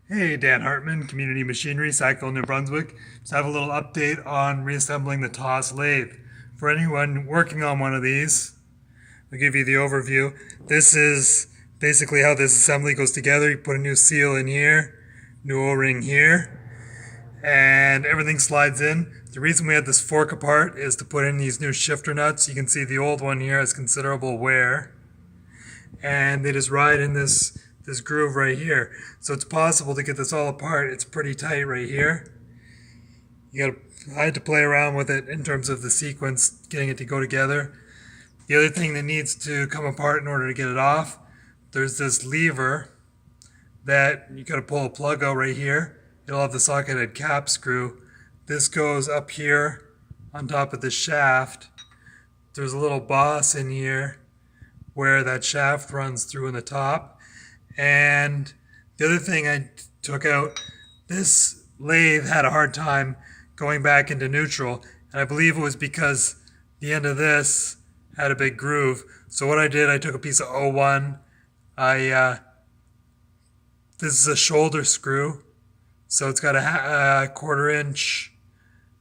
Hey, Dan Hartman, Community Machinery, Sackville, New Brunswick. Just have a little update on reassembling the TOS lathe. For anyone working on one of these, I'll give you the overview. This is basically how this assembly goes together. You put a new seal in here, new O-ring here, and everything slides in. The reason we had this fork apart is to put in these new shifter nuts. You can see the old one here has considerable wear, and they just ride in this groove right here. So it's possible to get this all apart. It's pretty tight right here. I had to play around with it in terms of the sequence, getting it to go together. The other thing that needs to come apart in order to get it off, there's this lever that you gotta pull a plug out right here. It'll have the socketed cap screw. This goes up here on top of the shaft. There's a little boss in here where that shaft runs through in the top. And the other thing I took out, this lathe had a hard time going back into neutral, and I believe it was because the end of this had a big groove. So what I did, I took a piece of O1. This is a shoulder screw, so it's got a 1/4 inch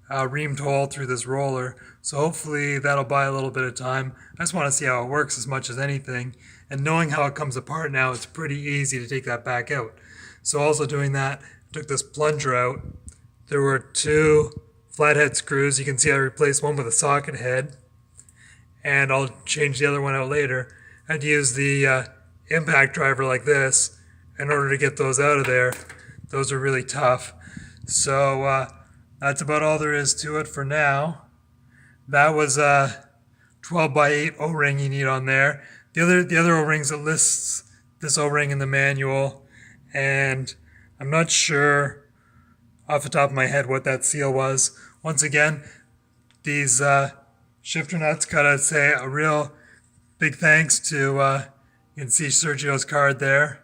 reamed hole through this roller. So hopefully that'll buy a little bit of time. I just want to see how it works as much as anything. And knowing how it comes apart now, it's pretty easy to take that back out. So also doing that, I took this plunger out. There were 2 flathead screws. You can see I replaced one with a socket head, and I'll change the other one out later. I had to use the impact driver like this in order to get those out of there. Those are really tough. So that's about all there is to it for now. That was a 12 by 8 O-ring you need on there. The other O-rings, it lists this O-ring in the manual, and I'm not sure off the top of my head what that seal was. Once again, these shifter nuts, gotta say a real big thanks to, you can see Sergio's card there,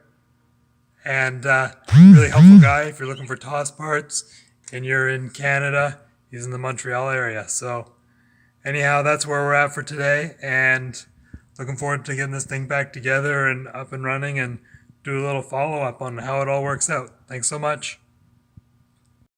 and really helpful guy if you're looking for TOS parts and you're in Canada. He's in the Montreal area. So anyhow, that's where we're at for today, and looking forward to getting this thing back together and up and running, and do a little follow-up on how it all works out. Thanks so much.